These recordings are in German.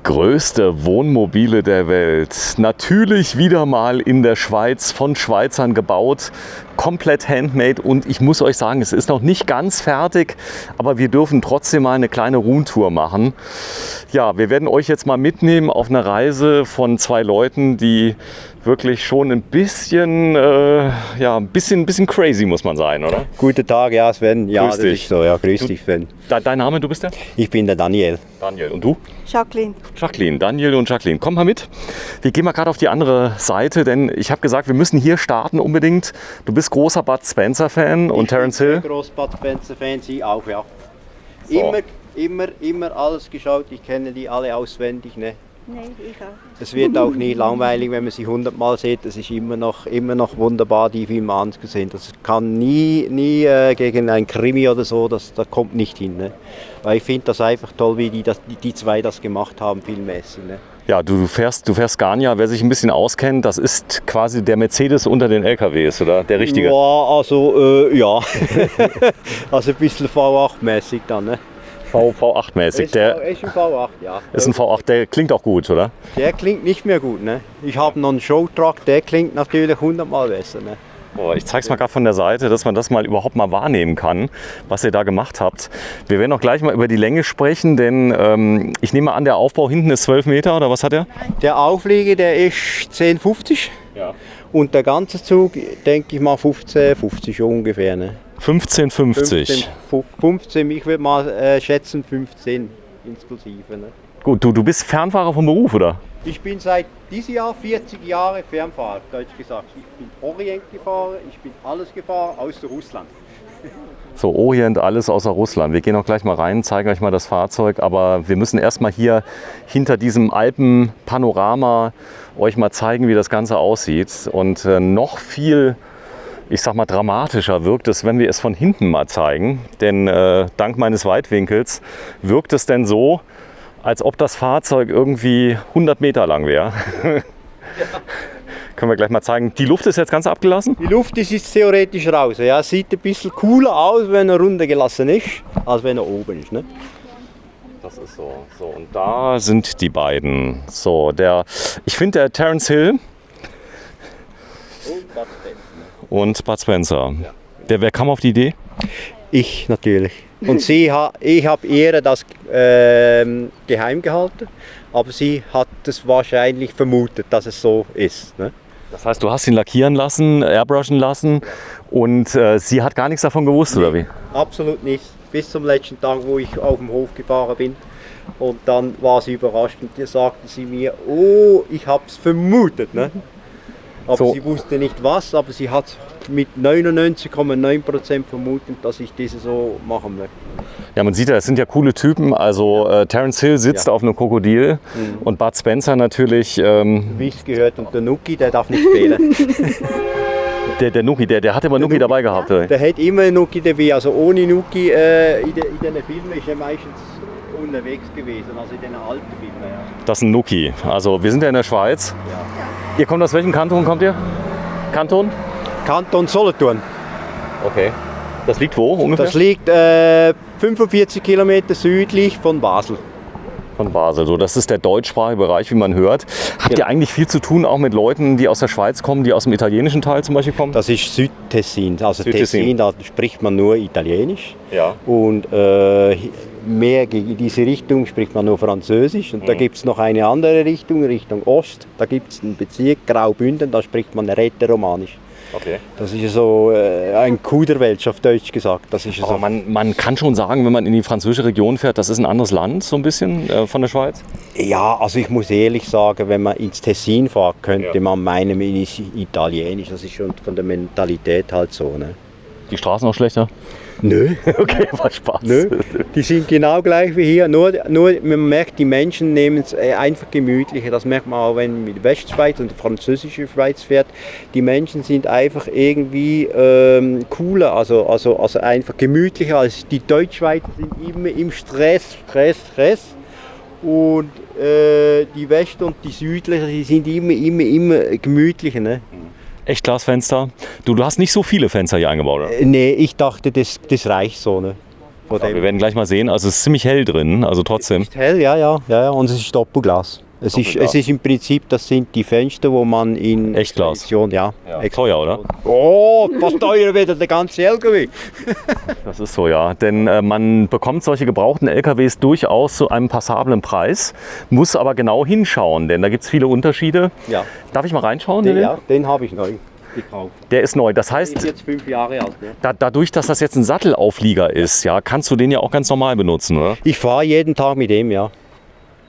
größte Wohnmobile der Welt. Natürlich wieder mal in der Schweiz, von Schweizern gebaut, komplett handmade, und ich muss euch sagen, es ist noch nicht ganz fertig, aber wir dürfen trotzdem mal eine kleine Roomtour machen. Ja, wir werden euch jetzt mal mitnehmen auf eine Reise von zwei Leuten, die wirklich schon ein bisschen, ein bisschen crazy, muss man sein, oder? Guten Tag, ja Sven. Ja, Grüß das dich. ist so. Ja, grüß dich, Sven. Dein Name, du bist der? Ich bin der Daniel. Daniel. Und du? Jacqueline. Jacqueline, Daniel und Jacqueline. Komm mal mit. Wir gehen mal gerade auf die andere Seite, denn ich habe gesagt, wir müssen hier starten unbedingt. Du bist großer Bud Spencer-Fan und Terence Hill. Groß Bud Spencer-Fan, Sie auch, ja. So. Immer alles geschaut. Ich kenne die alle auswendig. Ne? Nein, ich auch. Es wird auch nie langweilig, wenn man sie 100-mal sieht. Es ist immer noch wunderbar, die Filme anzusehen. Das kann nie gegen ein Krimi oder so, das kommt nicht hin. Ne? Weil ich finde das einfach toll, wie die zwei das gemacht haben, filmmäßig. Ne? Ja, du fährst Scania. Wer sich ein bisschen auskennt, das ist quasi der Mercedes unter den LKWs, oder? Der richtige? Ja, also ja. Also ein bisschen V8-mäßig dann. Ne? V8-mäßig. Der ist ein V8, ja. ist ein V8, der klingt auch gut, oder? Der klingt nicht mehr gut, ne? Ich habe noch einen Showtruck, der klingt natürlich 100-mal besser, ne? Oh, ich zeige es mal gerade von der Seite, dass man das mal überhaupt mal wahrnehmen kann, was ihr da gemacht habt. Wir werden auch gleich mal über die Länge sprechen, denn ich nehme an, der Aufbau hinten ist 12 Meter, oder was hat er? Der Auflieger, der ist 10,50 Ja. und der ganze Zug, denke ich mal 15,50 ungefähr, ne? 15,50. 15, ich würde mal schätzen 15 inklusive, ne? Gut, du bist Fernfahrer vom Beruf, oder? Ich bin seit diesem Jahr 40 Jahre Fernfahrer, deutsch gesagt. Ich bin Orient gefahren, ich bin alles gefahren außer Russland. So, Orient, alles außer Russland. Wir gehen auch gleich mal rein, zeigen euch mal das Fahrzeug, aber wir müssen erstmal hier hinter diesem Alpenpanorama euch mal zeigen, wie das Ganze aussieht. Und noch viel, ich sag mal, dramatischer wirkt es, wenn wir es von hinten mal zeigen. Denn dank meines Weitwinkels wirkt es denn so, als ob das Fahrzeug irgendwie 100 Meter lang wäre. Ja. Können wir gleich mal zeigen. Die Luft ist jetzt ganz abgelassen? Die Luft ist jetzt theoretisch raus. Ja, sieht ein bisschen cooler aus, wenn er runtergelassen ist, als wenn er oben ist. Ne? Das ist so. So, und da sind die beiden. So, ich finde, der Terence Hill und Bud Spencer. Ja. Wer kam auf die Idee? Ich natürlich. Und ich habe ihr das geheim gehalten, aber sie hat es wahrscheinlich vermutet, dass es so ist. Ne? Das heißt, du hast ihn lackieren lassen, airbrushen lassen, und sie hat gar nichts davon gewusst, oder wie? Absolut nicht. Bis zum letzten Tag, wo ich auf dem Hof gefahren bin. Und dann war sie überrascht und dann sagte sie mir, oh, ich habe es vermutet. Ne? Aber So. sie wusste nicht was, aber sie hat mit 99,9% vermutet, dass ich diese so machen möchte. Ja, man sieht ja, es sind ja coole Typen. Also Terence Hill sitzt auf einem Krokodil und Bud Spencer natürlich. Wie es gehört, und der Nuki, der darf nicht fehlen. Der Nuki, der hat immer Nuki dabei gehabt. Oder? Der hat immer einen Nuki dabei. Also ohne Nuki in den Filmen ist er meistens unterwegs gewesen, also in den alten Filmen. Ja. Das ist ein Nuki. Also wir sind ja in der Schweiz. Ja. Ihr kommt aus welchem Kanton, kommt ihr? Kanton? Kanton Solothurn. Okay. Das liegt wo ungefähr? Das liegt 45 Kilometer südlich von Basel. Von Basel. So, das ist der deutschsprachige Bereich, wie man hört. Habt ihr eigentlich viel zu tun auch mit Leuten, die aus der Schweiz kommen, die aus dem italienischen Teil zum Beispiel kommen? Das ist Südtessin. Also Südtessin. Tessin, da spricht man nur Italienisch. Ja. Und mehr in diese Richtung spricht man nur Französisch. Und da gibt es noch eine andere Richtung, Richtung Ost. Da gibt es einen Bezirk, Graubünden, da spricht man Rätoromanisch. Okay. Das ist so ein Coup der Welt, auf Deutsch gesagt. Das ist Aber so. man kann schon sagen, wenn man in die französische Region fährt, das ist ein anderes Land, so ein bisschen von der Schweiz? Ja, also ich muss ehrlich sagen, wenn man ins Tessin fährt, könnte man meinen, es ist italienisch. Das ist schon von der Mentalität halt so. Ne? Die Straßen auch schlechter? Nö. Okay, war Spaß. Nö, die sind genau gleich wie hier, nur man merkt, die Menschen nehmen es einfach gemütlicher. Das merkt man auch, wenn man mit der Westschweiz und der französischen Schweiz fährt. Die Menschen sind einfach irgendwie cooler, also einfach gemütlicher als die Deutschschweizer sind immer im Stress. Und die West- und die Südlichen, die sind immer gemütlicher. Ne? Echtglasfenster. Du hast nicht so viele Fenster hier eingebaut, oder? Nee, ich dachte, das reicht so. Ne? Wir werden gleich mal sehen, also es ist ziemlich hell drin, also trotzdem. Es ist hell, ja, und es ist Doppelglas. Es ist im Prinzip, das sind die Fenster, wo man in Echtglas. Ja. Teuer, oder? Oh, was teurer wird als der ganze LKW. Das ist so, ja. Denn man bekommt solche gebrauchten LKWs durchaus zu einem passablen Preis, muss aber genau hinschauen, denn da gibt es viele Unterschiede. Ja. Darf ich mal reinschauen? Den habe ich neu gekauft. Der ist neu. Das Der heißt, ist jetzt 5 Jahre alt. Ne? dadurch, dass das jetzt ein Sattelauflieger ist, ja, kannst du den ja auch ganz normal benutzen, oder? Ich fahre jeden Tag mit dem, ja.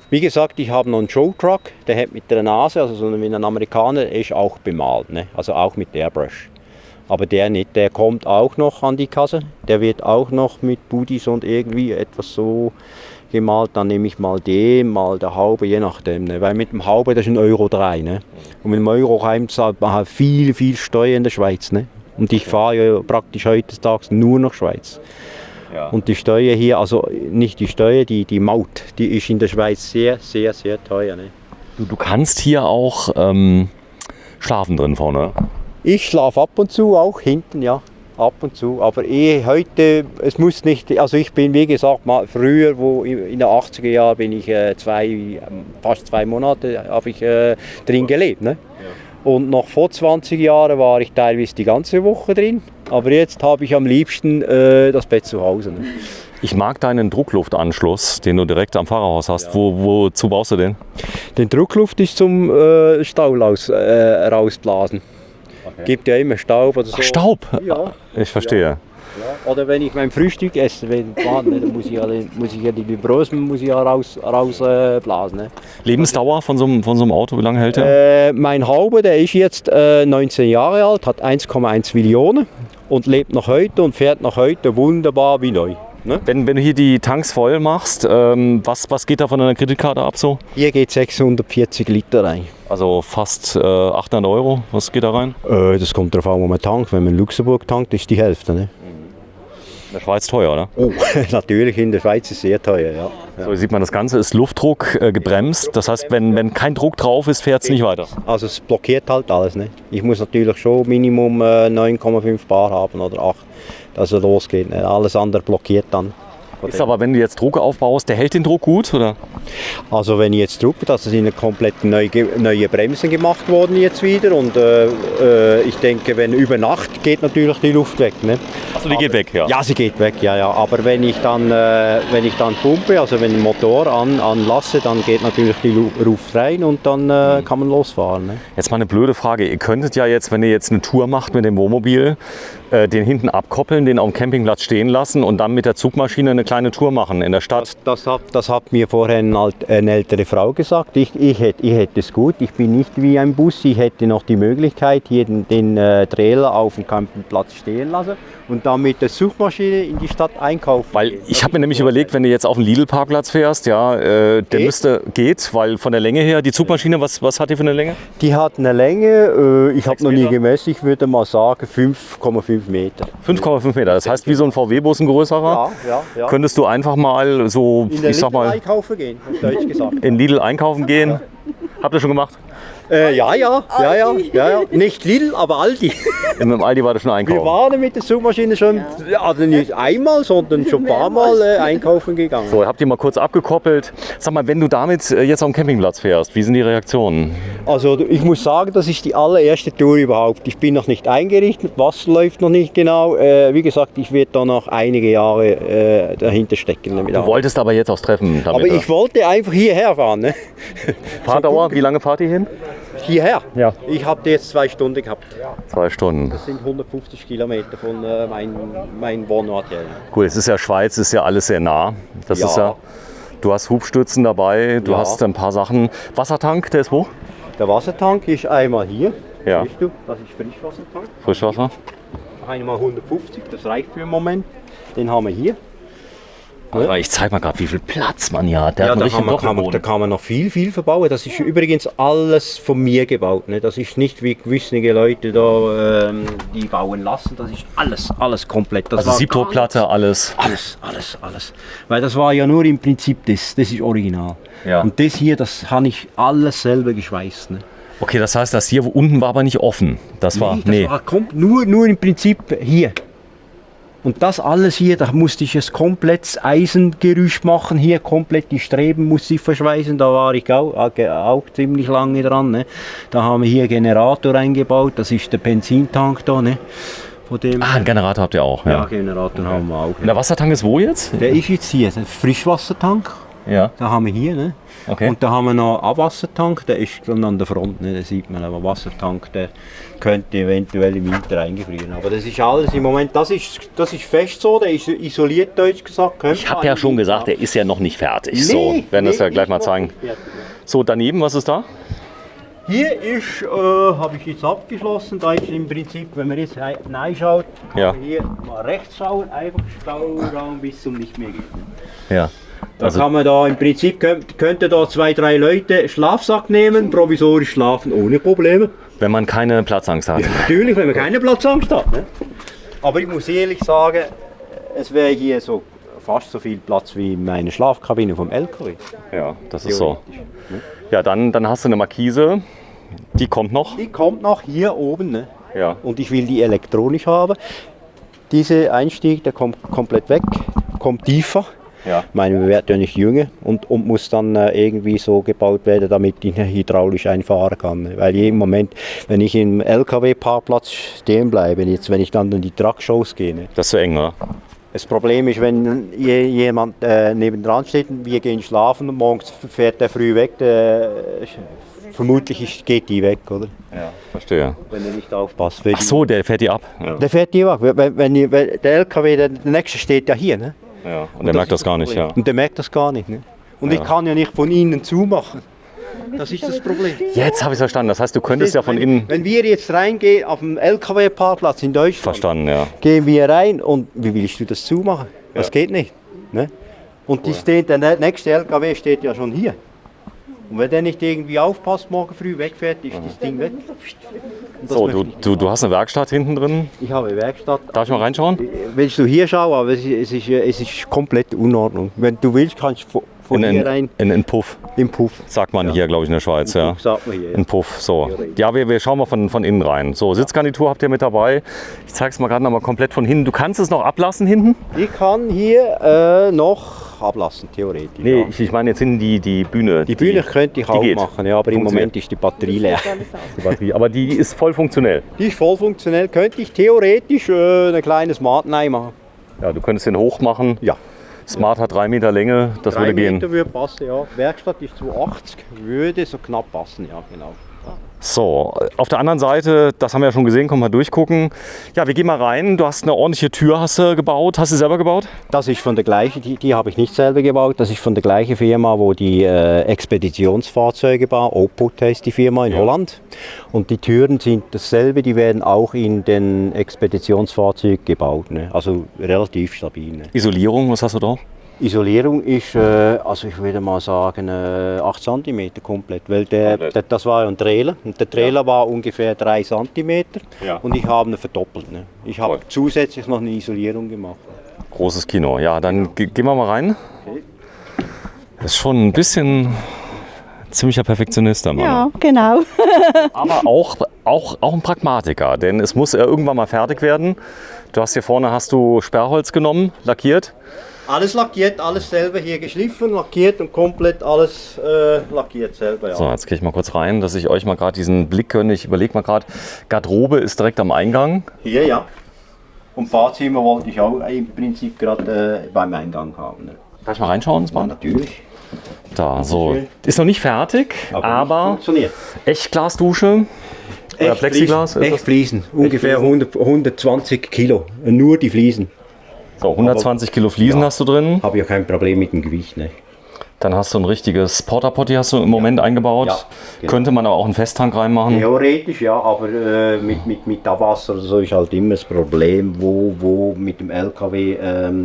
Wie gesagt, ich habe noch einen Showtruck, der hat mit der Nase, also so wie ein Amerikaner, der ist auch bemalt, ne? Also auch mit Airbrush. Aber der nicht, der kommt auch noch an die Kasse, der wird auch noch mit Buddies und irgendwie etwas so gemalt, dann nehme ich mal den, mal der Haube, je nachdem, ne? Weil mit dem Haube, das ist 1,03 €, ne? Und mit dem Euro zahlt man halt viel Steuer in der Schweiz, ne? Und ich fahre ja praktisch heutzutage nur nach Schweiz. Ja. Und die Steuer hier, also nicht die Steuer, die Maut, die ist in der Schweiz sehr teuer. Ne? Du kannst hier auch schlafen drin vorne. Ich schlafe ab und zu, auch hinten, ja, ab und zu. Aber heute, es muss nicht, also ich bin, wie gesagt, mal früher, wo in den 80er Jahren bin ich fast 2 Monate habe ich drin gelebt. Ne? Ja. Und noch vor 20 Jahren war ich teilweise die ganze Woche drin. Aber jetzt habe ich am liebsten das Bett zu Hause. Ne? Ich mag deinen Druckluftanschluss, den du direkt am Fahrerhaus hast. Ja. Wozu baust du den? Den Druckluft ist zum Staub rausblasen. Okay. Gibt ja immer Staub oder so. Ach, Staub? Ja. Ich verstehe. Ja. Ja. Oder wenn ich mein Frühstück esse, dann muss ich ja die Brösel rausblasen. Ne? Lebensdauer von so einem Auto, wie lange hält der? Mein Haube, der ist jetzt 19 Jahre alt, hat 1,1 Millionen und lebt noch heute und fährt noch heute wunderbar wie neu. Ne? Wenn du hier die Tanks voll machst, was geht da von deiner Kreditkarte ab so? Hier geht 640 Liter rein. Also fast 800 €, was geht da rein? Das kommt darauf an, wo man tankt. Wenn man in Luxemburg tankt, ist die Hälfte. Ne? In der Schweiz teuer, oder? Oh, natürlich, in der Schweiz ist es sehr teuer, ja. So, hier sieht man, das Ganze ist Luftdruck gebremst. Das heißt, wenn kein Druck drauf ist, fährt es nicht weiter. Also es blockiert halt alles. Ne? Ich muss natürlich schon Minimum 9,5 Bar haben oder 8, dass er losgeht. Ne? Alles andere blockiert dann. Ist aber, wenn du jetzt Druck aufbaust, der hält den Druck gut, oder? Also wenn ich jetzt drucke, dass es in eine komplett neue Bremsen gemacht worden jetzt wieder und ich denke, wenn über Nacht geht natürlich die Luft weg. Ne? Achso, die geht weg, ja? Ja, sie geht weg, ja. Aber wenn ich dann pumpe, also wenn ich den Motor anlasse, dann geht natürlich die Luft rein und dann kann man losfahren. Ne? Jetzt mal eine blöde Frage. Ihr könntet ja jetzt, wenn ihr jetzt eine Tour macht mit dem Wohnmobil, den hinten abkoppeln, den auf dem Campingplatz stehen lassen und dann mit der Zugmaschine eine kleine Tour machen in der Stadt. Das hat mir vorher eine ältere Frau gesagt. Ich hätte es gut. Ich bin nicht wie ein Bus. Ich hätte noch die Möglichkeit, hier den Trailer auf dem Campingplatz stehen lassen und dann mit der Suchmaschine in die Stadt einkaufen. Weil ich habe mir nämlich überlegt, wenn du jetzt auf den Lidl-Parkplatz fährst, ja, geht, weil von der Länge her, die Zugmaschine, was hat die für eine Länge? Die hat eine Länge, ich habe noch nie gemessen, ich würde mal sagen 5,5 Meter. 5,5 Meter, das heißt wie so ein VW-Bus, ein größerer? Ja. Könntest du einfach mal so, ich sag mal, einkaufen gehen, auf Deutsch gesagt. In Lidl einkaufen gehen? Habt ihr schon gemacht? Ja. Nicht Lidl, aber Aldi. Mit dem Aldi war das schon einkaufen? Wir waren mit der Suchmaschine schon, also nicht einmal, sondern schon ein paar Mal einkaufen gegangen. So, habt ihr mal kurz abgekoppelt. Sag mal, wenn du damit jetzt auf dem Campingplatz fährst, wie sind die Reaktionen? Also ich muss sagen, das ist die allererste Tour überhaupt. Ich bin noch nicht eingerichtet, Wasser läuft noch nicht genau. Wie gesagt, ich werde da noch einige Jahre dahinter stecken. Du wolltest aber jetzt aufs Treffen damit? Aber ich wollte einfach hierher fahren. Ne? Fahrdauer, wie lange fahrt ihr hin? Hierher? Ja. Ich habe jetzt 2 Stunden gehabt. 2 Stunden. Das sind 150 Kilometer von meinem Wohnort her. Gut, es ist ja Schweiz, ist ja alles sehr nah. Das ist ja, du hast Hubstützen dabei, du hast ein paar Sachen. Wassertank, der ist wo? Der Wassertank ist einmal hier. Ja. Siehst du, das ist Frischwassertank. Frischwasser. Einmal 150, das reicht für den Moment. Den haben wir hier. Aber ich zeig mal gerade, wie viel Platz man hier hat. Da kann man noch viel verbauen. Das ist übrigens alles von mir gebaut. Ne? Das ist nicht wie gewisse Leute da, die bauen lassen. Das ist alles komplett. Das also Siebdruckplatte, alles. Alles. Weil das war ja nur im Prinzip das ist original. Ja. Und das hier, das habe ich alles selber geschweißt. Ne? Okay, das heißt, das hier unten war aber nicht offen. Das war nur im Prinzip hier. Und das alles hier, da musste ich ein komplettes Eisengerüst machen, hier komplett die Streben musste ich verschweißen, da war ich auch ziemlich lange dran. Ne? Da haben wir hier Generator eingebaut, das ist der Benzintank da. Ne? Von dem einen Generator habt ihr auch. ja, Generator haben wir auch. Der Wassertank ist wo jetzt? Der ist jetzt hier, der Frischwassertank. Ja. Da haben wir hier, ne? Okay. Und da haben wir noch einen Abwassertank, der ist dann an der Front, ne? Da sieht man, aber Wassertank, der könnte eventuell im Winter eingefrieren. Aber das ist alles im Moment, das ist fest so, der ist isoliert, deutsch gesagt. Ich habe ja schon gesagt, der ist ja noch nicht fertig. So, werden das ja gleich mal zeigen. So, daneben, was ist da? Hier ist, habe ich jetzt abgeschlossen, da ist im Prinzip, wenn man jetzt reinschaut, kann man hier mal rechts schauen, einfach Stauraum bis zum nicht mehr geht. Ja. Da kann man da im Prinzip, könnte da 2, 3 Leute Schlafsack nehmen, provisorisch schlafen ohne Probleme. Wenn man keine Platzangst hat. Ja, natürlich, wenn man keine Platzangst hat. Ne? Aber ich muss ehrlich sagen, es wäre hier so fast so viel Platz wie in meiner Schlafkabine vom LKW. Ja, das ist so. Ja, dann hast du eine Markise, die kommt noch. Die kommt noch hier oben. Ne? Ja. Und ich will die elektronisch haben. Dieser Einstieg, der kommt komplett weg, kommt tiefer. Ja. Ich meine, wir werden ja nicht jünger und muss dann irgendwie so gebaut werden, damit ich hydraulisch einfahren kann. Weil im Moment, wenn ich im LKW-Parkplatz stehen bleibe, jetzt wenn ich dann in die Truckshows gehe. Ne? Das ist zu eng, oder? Das Problem ist, wenn jemand nebendran steht und wir gehen schlafen und morgens fährt der früh weg, vermutlich geht die weg, oder? Ja, verstehe. Wenn er nicht aufpasst. Ach so, der fährt die ab. Ja. Der fährt die ab. Wenn der LKW, der nächste steht ja hier. Ne? Ja, und der merkt das gar nicht. Ja. Und der merkt das gar nicht. Ne? Und ich kann ja nicht von innen zumachen. Das ist das Problem. Jetzt habe ich es verstanden. Das heißt, du könntest ja von innen... Wenn wir jetzt reingehen auf dem LKW-Parkplatz in Deutschland, Verstanden, ja. gehen wir rein und wie willst du das zumachen? Das geht nicht. Ne? Und der nächste LKW steht ja schon hier. Und wenn der nicht irgendwie aufpasst, morgen früh wegfährt, ist das Ding weg. So, du hast eine Werkstatt hinten drin. Ich habe eine Werkstatt. Darf ich mal reinschauen? Willst du hier schauen, aber es ist komplett Unordnung. Wenn du willst, kannst du von hier rein. In Puff. Im Puff. Sagt man hier, glaube ich, in der Schweiz. Ja. Puff sagt man hier. In Puff, so. Ja, wir schauen mal von innen rein. So, Sitzgarnitur habt ihr mit dabei. Ich zeige es mal gerade noch mal komplett von hinten. Du kannst es noch ablassen hinten? Ich kann hier noch ablassen, theoretisch. Nee, ja. ich meine jetzt hinten die Bühne. Die Bühne könnte ich auch machen, ja, aber im Moment ist die Batterie leer. Die Batterie, aber die ist voll funktionell. Die ist voll funktionell. Könnte ich theoretisch eine kleine Smart machen. Ja, du könntest den hoch machen. Ja. Smart hat 3 Meter Länge, das würde gehen. 3 Meter würde passen, ja. Werkstatt ist 280, würde so knapp passen, ja, genau. So, auf der anderen Seite, das haben wir ja schon gesehen, kommen wir durchgucken. Ja, wir gehen mal rein. Du hast eine ordentliche Tür hast du gebaut. Hast du selber gebaut? Das ist von der gleichen, die habe ich nicht selber gebaut. Das ist von der gleichen Firma, wo die Expeditionsfahrzeuge bauen. Oput heißt die Firma in Holland. Und die Türen sind dasselbe, die werden auch in den Expeditionsfahrzeugen gebaut. Ne? Also relativ stabil. Ne? Isolierung, was hast du drauf? Isolierung ist, also ich würde mal sagen, 8 cm komplett, weil das war ja ein Trailer und der Trailer war ungefähr 3 cm und ich habe ihn verdoppelt. Ne? Ich habe zusätzlich noch eine Isolierung gemacht. Großes Kino, ja, dann gehen wir mal rein. Okay. Das ist schon ein bisschen ziemlicher Perfektionist, der Mann. Ja, genau. Aber auch ein Pragmatiker, denn es muss ja irgendwann mal fertig werden. Du hast hier vorne Sperrholz genommen, lackiert. Alles lackiert, alles selber hier geschliffen, lackiert und komplett alles lackiert selber. Ja. So, jetzt gehe ich mal kurz rein, dass ich euch mal gerade diesen Blick gönne. Ich überlege mal gerade, Garderobe ist direkt am Eingang. Hier, ja. Und Badzimmer wollte ich auch im Prinzip gerade beim Eingang haben. Ne? Kann ich mal reinschauen? Ja, natürlich. Da, so. Ist noch nicht fertig, aber funktioniert. Echtglasdusche. Oder Plexiglas? Echt Fliesen, ungefähr 120 Kilo, nur die Fliesen. So, 120 Kilo Fliesen hast du drin. Habe ja kein Problem mit dem Gewicht. Ne? Dann hast du ein richtiges Porta-Potty hast du im Moment eingebaut. Ja, genau. Könnte man aber auch einen Festtank reinmachen? Theoretisch ja, aber mit Abwasser so ist halt immer das Problem, wo mit dem LKW,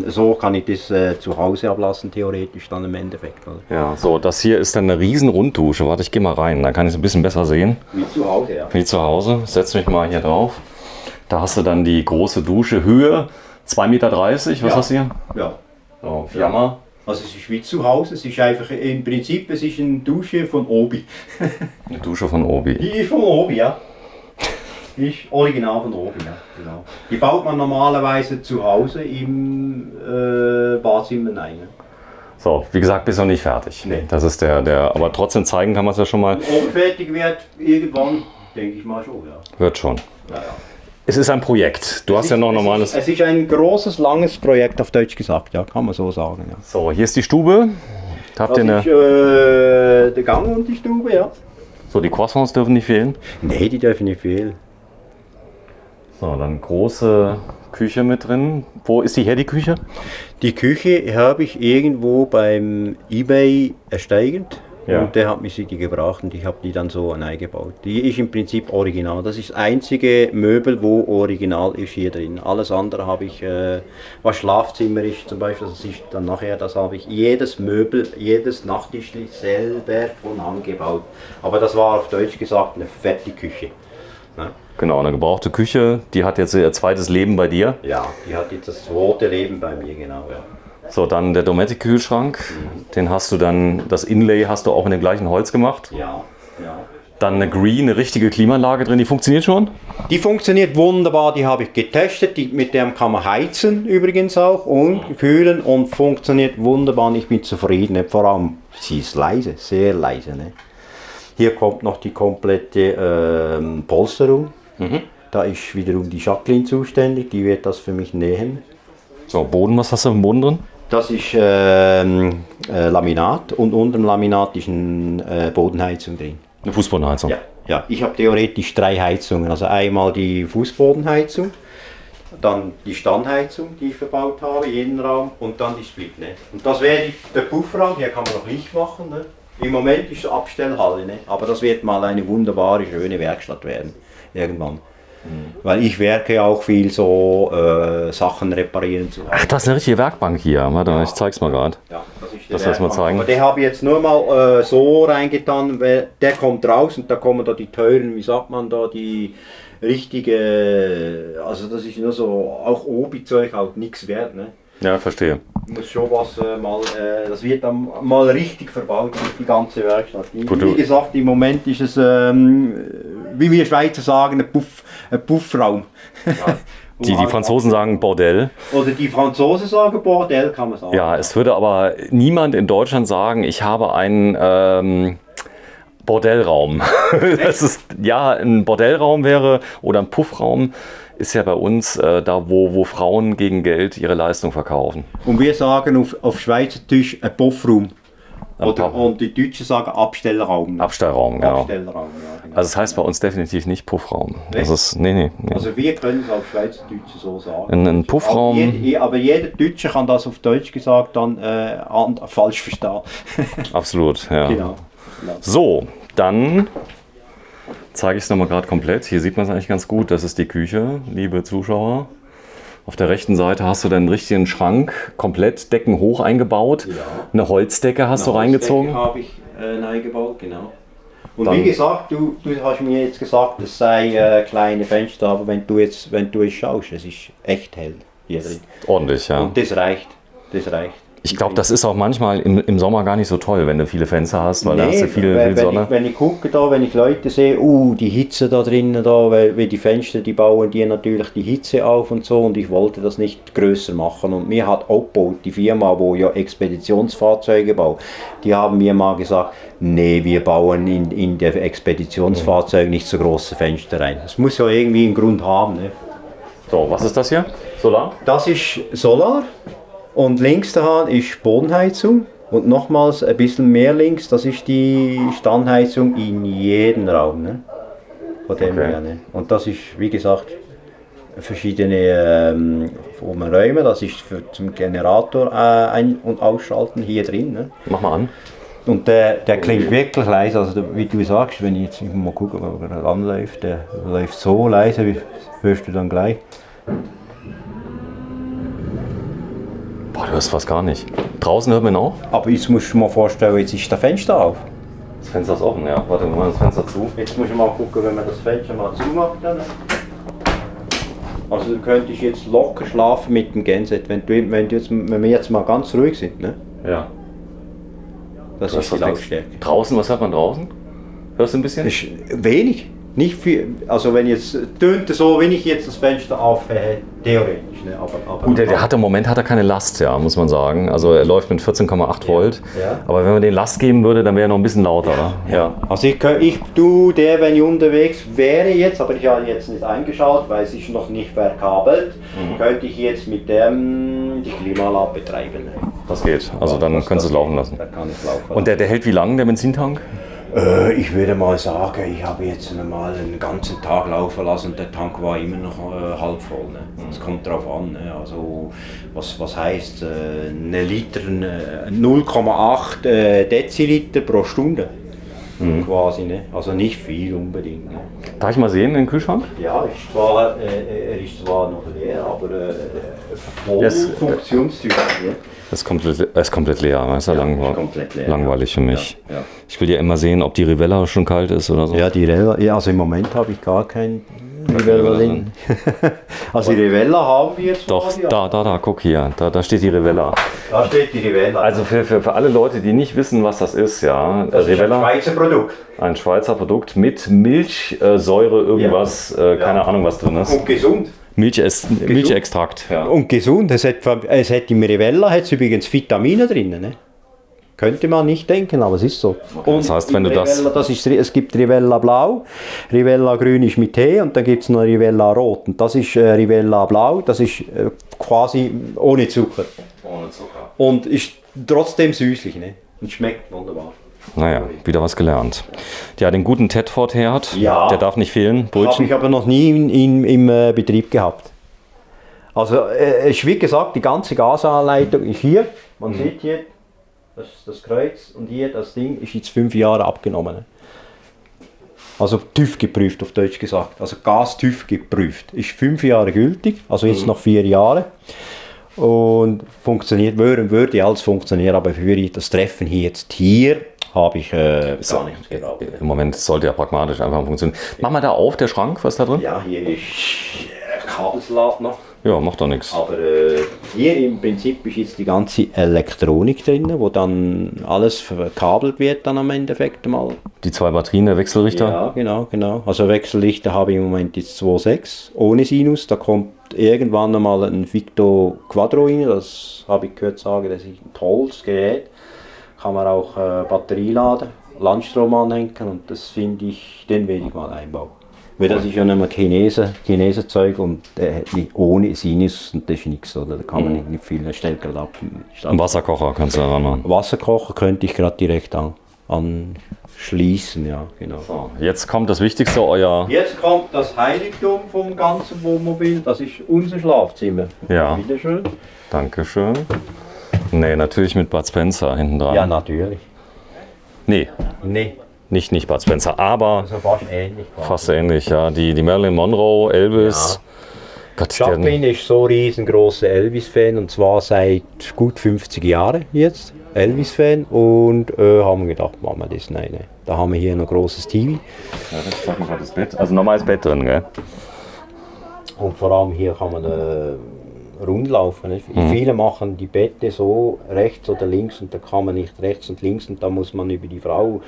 so kann ich das zu Hause ablassen, theoretisch dann im Endeffekt. Oder? Ja, so, das hier ist dann eine riesen Runddusche. Warte, ich gehe mal rein, dann kann ich es ein bisschen besser sehen. Wie zu Hause, ja. Wie zu Hause. Setz mich mal hier drauf. Da hast du dann die große Dusche, Höhe 2,30 Meter, was hast du hier? Ja. So, Jammer. Also es ist wie zu Hause, es ist einfach im Prinzip, es ist eine Dusche von Obi. Eine Dusche von Obi. Die ist von Obi, ja. ist original von oben, ja. Genau. Die baut man normalerweise zu Hause im Badzimmer rein. Ne? So, wie gesagt, bist noch nicht fertig. Nee. Das ist aber trotzdem zeigen kann man es ja schon mal. Wenn fertig wird, irgendwann, denke ich mal schon, ja. Wird schon. Ja, ja. Es ist ein Projekt. Du hast ja noch normales. Es ist ein großes, langes Projekt, auf Deutsch gesagt, ja, kann man so sagen. Ja. So, hier ist die Stube. Habt ihr Das ist der Gang und die Stube, ja. So, die Croissants dürfen nicht fehlen. Nee, die dürfen nicht fehlen. So, dann große Küche mit drin. Wo ist die her, die Küche? Die Küche habe ich irgendwo beim eBay ersteigert. Ja. Und der hat mir die gebracht und ich habe die dann so eingebaut. Die ist im Prinzip original. Das ist das einzige Möbel, wo original ist hier drin. Alles andere habe ich, was Schlafzimmer ist zum Beispiel, das ist dann nachher, das habe ich jedes Möbel, jedes Nachttischchen selber von Hand gebaut. Aber das war auf Deutsch gesagt eine Fertigküche. Ne? Genau, eine gebrauchte Küche. Die hat jetzt ihr zweites Leben bei dir. Ja, die hat jetzt das zweite Leben bei mir, genau. Ja. So, dann der Dometic-Kühlschrank. Den hast du dann, das Inlay hast du auch in dem gleichen Holz gemacht. Ja, ja. Dann eine Green, eine richtige Klimaanlage drin, die funktioniert schon? Die funktioniert wunderbar, die habe ich getestet, mit der kann man heizen übrigens auch und kühlen und funktioniert wunderbar, ich bin zufrieden. Vor allem, sie ist leise, sehr leise. Ne? Hier kommt noch die komplette Polsterung. Da ist wiederum die Jacqueline zuständig, die wird das für mich nähen. So, Boden, was hast du im Boden drin? Das ist Laminat und unter dem Laminat ist eine Bodenheizung drin. Eine Fußbodenheizung? Ja, ja. Ich habe theoretisch 3 Heizungen. Also einmal die Fußbodenheizung, dann die Standheizung, die ich verbaut habe, jeden Raum, und dann die Splitnet. Und das wäre der Puffraum, hier kann man noch Licht machen. Ne? Im Moment ist es Abstellhalle, ne? Aber das wird mal eine wunderbare, schöne Werkstatt werden, irgendwann. Weil ich werke auch viel so Sachen reparieren zu Hause. Ach, das ist eine richtige Werkbank hier. Warte mal, ich zeig's mal gerade. Ja, das ist Das lass mal zeigen. Aber den habe ich jetzt nur mal so reingetan, weil der kommt raus und da kommen da die teuren, wie sagt man da, die richtige, also das ist nur so, auch Obi-Zeug, auch nichts wert, ne? Ja, verstehe. Muss schon was das wird dann mal richtig verbaut, die ganze Werkstatt. Gut, wie gesagt, im Moment ist es, wie wir Schweizer sagen, ein Puffraum. Ja. Die Franzosen sagen Bordell. Oder die Franzosen sagen Bordell, kann man sagen. Ja, es würde aber niemand in Deutschland sagen, ich habe einen Bordellraum. Das ist, ja, ein Bordellraum wäre oder ein Puffraum ist ja bei uns da, wo Frauen gegen Geld ihre Leistung verkaufen. Und wir sagen auf Schweizerdeutsch ein Puffraum. Und die Deutschen sagen Abstellraum. Abstellraum, genau. Abstellraum, ja, genau. Also es heißt bei uns definitiv nicht Puffraum. Das ist, nee. Also wir können es auf Schweizerdeutsch so sagen. Ein Puffraum. Aber jeder Deutsche kann das auf Deutsch gesagt dann falsch verstehen. Absolut, ja. Genau. So, dann zeige ich es nochmal gerade komplett. Hier sieht man es eigentlich ganz gut. Das ist die Küche, liebe Zuschauer. Auf der rechten Seite hast du dann einen richtigen Schrank, komplett deckenhoch eingebaut. Ja. Eine Holzdecke hast du reingezogen. Eine Holzdecke habe ich eingebaut, genau. Und dann, wie gesagt, du hast mir jetzt gesagt, es sei kleine Fenster, aber wenn du jetzt schaust, es ist echt hell hier drin. Ordentlich, ja. Und das reicht. Ich glaube, das ist auch manchmal im Sommer gar nicht so toll, wenn du viele Fenster hast, weil da hast du viel Sonne. Wenn ich gucke da, wenn ich Leute sehe, die Hitze da drinnen, weil die Fenster, die bauen die natürlich die Hitze auf und so, und ich wollte das nicht größer machen. Und mir hat Oppo, die Firma, wo ja Expeditionsfahrzeuge baut, die haben mir mal gesagt, nee, wir bauen in der Expeditionsfahrzeug nicht so große Fenster rein. Das muss ja irgendwie einen Grund haben. Ne? So, was ist das hier? Solar? Das ist Solar. Und links daran ist Bodenheizung und nochmals ein bisschen mehr links, das ist die Standheizung in jedem Raum. Ne? Von dem her, ne? Und das ist, wie gesagt, verschiedene Räume, das ist zum Generator ein- und ausschalten hier drin. Ne? Mach mal an. Und der klingt wirklich leise, also wie du sagst, wenn ich jetzt mal gucke, ob er anläuft, der läuft so leise, wie hörst du dann gleich. Boah, du hörst fast gar nicht. Draußen hört man auch? Aber jetzt musst du dir mal vorstellen, jetzt ist das Fenster auf. Das Fenster ist offen, ja. Warte, wir machen das Fenster zu. Jetzt musst du mal gucken, wenn man das Fenster mal zumacht. Dann. Also du könntest jetzt locker schlafen mit dem Genset, wenn wir jetzt mal ganz ruhig sind. Ne? Ja. Das ist die Lautstärke. Draußen, was hört man draußen? Hörst du ein bisschen? Das ist wenig. Nicht viel, also wenn jetzt, tönt so, wenn ich jetzt das Fenster aufhänge, theoretisch. Ne? Aber Gut, der hat im Moment hat er keine Last, ja, muss man sagen. Also er läuft mit 14,8 Volt. Ja. Aber wenn man den Last geben würde, dann wäre er noch ein bisschen lauter. Ja. Also ich tue der, wenn ich unterwegs wäre jetzt, aber ich habe jetzt nicht eingeschaut, weil es ist noch nicht verkabelt, könnte ich jetzt mit dem die Klimaanlage betreiben. Das geht. Also dann kannst du es laufen lassen. Dann kann ich laufen. Und der hält wie lange, der Benzintank? Ich würde mal sagen, ich habe jetzt mal einen ganzen Tag laufen lassen und der Tank war immer noch halb voll. Ne? Es kommt darauf an. Ne? Also was heißt eine Liter, 0,8 Deziliter pro Stunde quasi. Ne? Also nicht viel unbedingt. Ne? Darf ich mal sehen, den Kühlschrank? Ja, er ist zwar noch leer, aber voll funktionstüchtig. Ne? Er ist komplett leer, weißt du? Komplett leer, langweilig für mich. Ja. Ich will ja immer sehen, ob die Rivella schon kalt ist oder so. Ja, die Rivella, ja, also im Moment habe ich gar kein Rivella drin. Also die Rivella haben wir jetzt. Doch, da, guck hier, da steht die Rivella. Da steht die Rivella. Also für alle Leute, die nicht wissen, was das ist, ja. das Rivella, ist ein Schweizer Produkt. ein Schweizer Produkt mit Milchsäure, irgendwas, keine Ahnung, was drin ist. Und gesund. Milchextrakt. Ja. Und gesund. Es hat im Rivella übrigens Vitamine drin. Ne? Könnte man nicht denken, aber es ist so. Und das heißt, wenn du Rivella, es gibt Rivella Blau, Rivella Grün ist mit Tee und dann gibt es noch Rivella Rot. Und das ist Rivella Blau, das ist quasi ohne Zucker. Ohne Zucker. Und ist trotzdem süßlich, ne? Und schmeckt wunderbar. Naja, wieder was gelernt. Ja, den guten Tedford-Herd, Ja. der darf nicht fehlen. Habe Brötchen. ich aber noch nie im Betrieb gehabt. Also, wie gesagt, die ganze Gasanleitung ist hier. Man sieht hier das Kreuz und hier das Ding ist jetzt 5 Jahre abgenommen. Also TÜV geprüft, auf Deutsch gesagt. Also Gas-TÜV geprüft. Ist 5 Jahre gültig, also jetzt noch 4 Jahre. Und funktioniert, würde alles funktionieren, aber für das Treffen hier habe ich gar nichts gebraucht. Im Moment sollte ja pragmatisch einfach funktionieren. Mach mal da auf, der Schrank, was ist da drin? Ja, hier ist Kabelsalat noch. Ja, macht doch nichts. Aber hier im Prinzip ist jetzt die ganze Elektronik drin, wo dann alles verkabelt wird dann am Endeffekt mal. Die 2 Batterien, der Wechselrichter? Ja, genau. Also Wechselrichter habe ich im Moment jetzt 2.6 ohne Sinus. Da kommt irgendwann einmal ein Victo Quadro rein. Das habe ich gehört sagen, das ist ein tolles Gerät. Kann man auch Batterie laden, Landstrom anhängen und das finde ich, den werde ich mal einbauen. Weil das ist ja nicht mehr Chinesen-Zeug und ohne Sinus und das ist nichts, oder? Da kann man nicht viel, stellt gerade ab. Ein Wasserkocher kannst du da ranmachen. Wasserkocher könnte ich gerade direkt anschließen, ja, genau. So, jetzt kommt das Wichtigste, euer... Jetzt kommt das Heiligtum vom ganzen Wohnmobil, das ist unser Schlafzimmer. Ja. Bitteschön. Dankeschön. Nee, natürlich mit Bud Spencer hinten dran. Ja, natürlich. Nee, Nee, nicht Bud Spencer, aber also fast ähnlich. fast ähnlich, ja. Die Marilyn Monroe, Elvis. Gott, Chaplin ist so riesengroßer Elvis-Fan und zwar seit gut 50 Jahren jetzt. Elvis-Fan und haben gedacht, machen wir das, nein. Da haben wir hier ein großes TV. Ja, das ist doch das Bett. Also normales Bett drin, gell? Und vor allem hier kann man rundlaufen. Nicht? Viele machen die Bette so rechts oder links und da kann man nicht rechts und links und da muss man über die Frau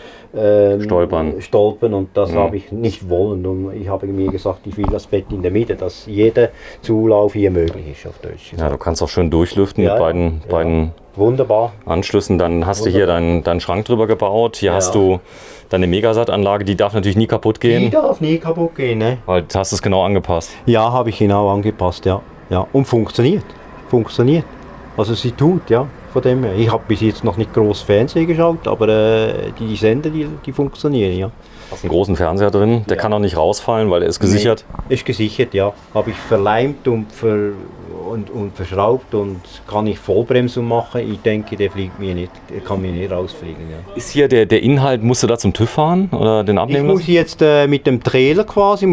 stolpern und das habe ich nicht wollen. Und ich habe mir gesagt, ich will das Bett in der Mitte, dass jeder Zulauf hier möglich ist auf Deutsch. Ja, du kannst auch schön durchlüften mit beiden wunderbar. Anschlüssen. Dann hast du hier deinen Schrank drüber gebaut. Hier hast du deine Megasat-Anlage, die darf natürlich nie kaputt gehen. Die darf nie kaputt gehen, ne? Weil du hast es genau angepasst. Ja, habe ich genau angepasst, ja. Und funktioniert. Also sie tut, ja, von dem her. Ich habe bis jetzt noch nicht groß Fernsehen geschaut, aber die Sender, die funktionieren, ja. Du hast einen großen Fernseher drin, der kann auch nicht rausfallen, weil er ist gesichert. Nee, ist gesichert, ja. Habe ich verleimt und verschraubt und kann ich Vollbremsung machen. Ich denke, der kann mir nicht rausfliegen. Ja. Ist hier der Inhalt, musst du da zum TÜV fahren oder den abnehmen Ich muss jetzt mit dem Trailer quasi,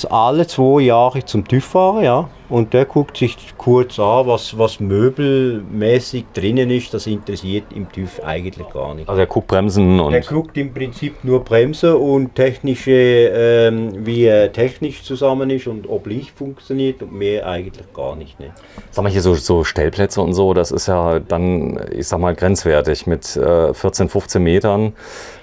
alle 2 Jahre zum TÜV fahren, ja. Und der guckt sich kurz an, was möbelmäßig drinnen ist. Das interessiert im TÜV eigentlich gar nicht. Also er guckt Bremsen und... Er guckt im Prinzip nur Bremse und wie technisch zusammen ist und ob Licht funktioniert und mehr eigentlich gar nicht. Ne? Sag mal, hier so Stellplätze und so, das ist ja dann, ich sag mal, grenzwertig mit 14, 15 Metern.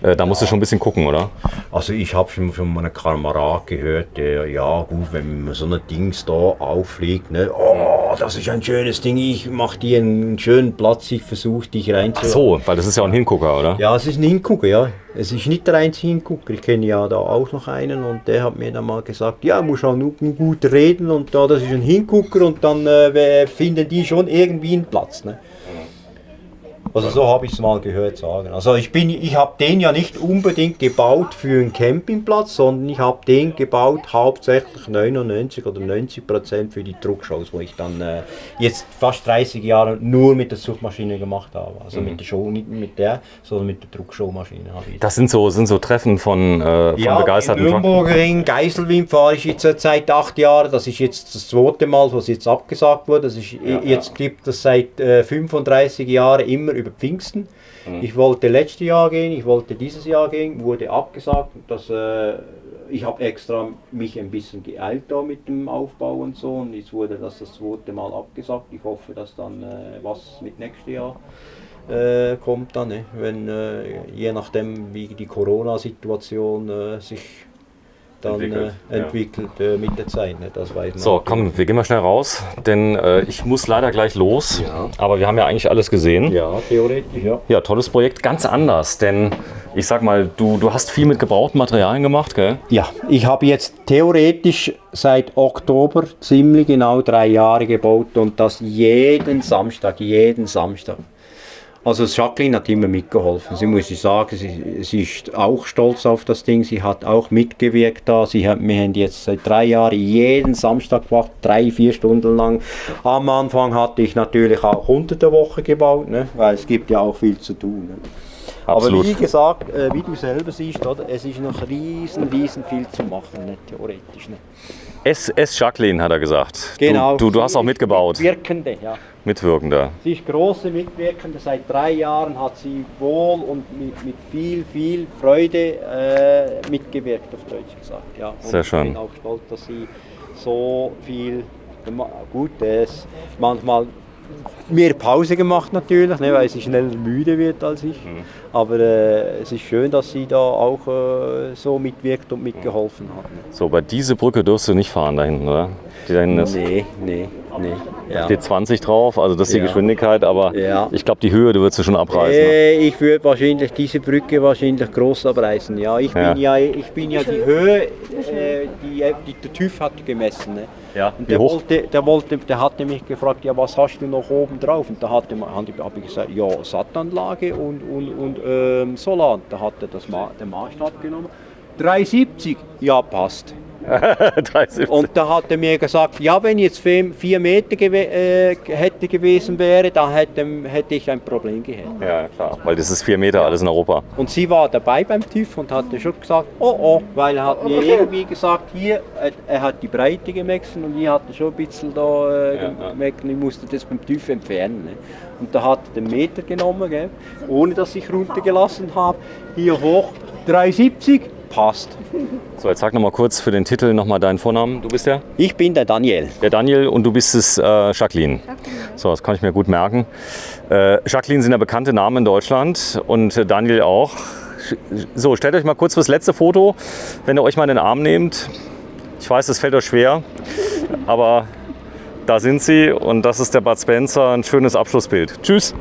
Da musst du schon ein bisschen gucken, oder? Also ich habe schon von meinem Kamerad gehört, der, ja gut, wenn man so ein Dings da auffliegt, ne, oh, das ist ein schönes Ding, ich mache dir einen schönen Platz, ich versuche dich reinzuholen. Ach so, weil das ist ja auch ein Hingucker, oder? Ja, es ist ein Hingucker, ja. Es ist nicht der einzige Hingucker. Ich kenne ja da auch noch einen und der hat mir dann mal gesagt, ja, muss auch nur gut reden und da, das ist ein Hingucker und dann finden die schon irgendwie einen Platz. Ne? Also so habe ich es mal gehört sagen. Also ich habe den ja nicht unbedingt gebaut für einen Campingplatz, sondern ich habe den gebaut hauptsächlich 99 oder 90% für die Truckshows, wo ich dann jetzt fast 30 Jahre nur mit der Suchmaschine gemacht habe. Also mit der Show, nicht mit der, sondern mit der Truckshowmaschine. Das sind so Treffen von begeisterten Truckern. Ja, Nürburgring, Geiselwind fahre ich jetzt seit 8 Jahren. Das ist jetzt das zweite Mal, was jetzt abgesagt wurde. Das ist, jetzt gibt es seit 35 Jahren immer über Pfingsten. Ich wollte letztes Jahr gehen, ich wollte dieses Jahr gehen, wurde abgesagt. Ich habe extra mich ein bisschen geeilt da mit dem Aufbau und so und jetzt wurde das zweite Mal abgesagt. Ich hoffe, dass dann was mit nächstes Jahr kommt dann, ne? Wenn je nachdem wie die Corona-Situation sich dann entwickelt mit der Zeit. Ne? Das weiß man so, komm, wir gehen mal schnell raus, denn ich muss leider gleich los. Ja. Aber wir haben ja eigentlich alles gesehen. Ja, theoretisch, ja. Ja, tolles Projekt, ganz anders, denn ich sag mal, du hast viel mit gebrauchten Materialien gemacht, gell? Ja, ich habe jetzt theoretisch seit Oktober ziemlich genau 3 Jahre gebaut und das jeden Samstag. Also Jacqueline hat immer mitgeholfen. Sie muss ich sagen, sie ist auch stolz auf das Ding. Sie hat auch mitgewirkt da. Wir haben jetzt seit 3 Jahren jeden Samstag gemacht, 3-4 Stunden lang. Am Anfang hatte ich natürlich auch 100 der Woche gebaut, ne? Weil es gibt ja auch viel zu tun. Ne? Aber wie gesagt, wie du selber siehst, oder? Es ist noch riesen viel zu machen, ne? Theoretisch. Ne? Jacqueline hat er gesagt. Genau. Du hast auch mitgebaut. Mitwirkende, ja. Mitwirkende. Sie ist große Mitwirkende. Seit 3 Jahren hat sie wohl und mit viel Freude mitgewirkt, auf Deutsch gesagt. Ja. Und sehr schön. Ich bin auch stolz, dass sie so viel, gut, manchmal mehr Pause gemacht natürlich, ne, weil sie schneller müde wird als ich. Aber es ist schön, dass sie da auch so mitwirkt und mitgeholfen hat. Ne. So, bei diese Brücke dürfst du nicht fahren da hinten, oder? Die da hinten ist. Nee. Ja. Steht 20 drauf, also das ist die Geschwindigkeit, aber ich glaube die Höhe, du würdest du schon abreißen. Ich würde wahrscheinlich diese Brücke groß abreißen. Ja, ich bin ja die Höhe, der TÜV hat gemessen. Ne? Ja. Und der hatte mich gefragt, ja, was hast du noch oben drauf? Und da habe ich gesagt, ja, Sattanlage und Solar. Da hat er den Maßstab genommen. 370, ja, passt. 370. Und da hat er mir gesagt, ja, wenn jetzt 4 Meter hätte gewesen wäre, dann hätte ich ein Problem gehabt. Ja, klar, weil das ist 4 Meter, alles in Europa. Und sie war dabei beim TÜV und hatte schon gesagt, oh, weil er hat mir irgendwie gesagt, hier, er hat die Breite gemessen und ich hatte schon ein bisschen da gemerkt, ich musste das beim TÜV entfernen. Ne? Und da hat er den Meter genommen, gell, ohne dass ich runtergelassen habe, hier hoch, 370. Passt. So, jetzt sag noch mal kurz für den Titel noch mal deinen Vornamen. Du bist der? Ich bin der Daniel. Der Daniel und du bist es Jacqueline. So, das kann ich mir gut merken. Jacqueline sind ja bekannte Namen in Deutschland und Daniel auch. So, stellt euch mal kurz fürs letzte Foto, wenn ihr euch mal in den Arm nehmt. Ich weiß, es fällt euch schwer, aber da sind sie und das ist der Bud Spencer. Ein schönes Abschlussbild. Tschüss.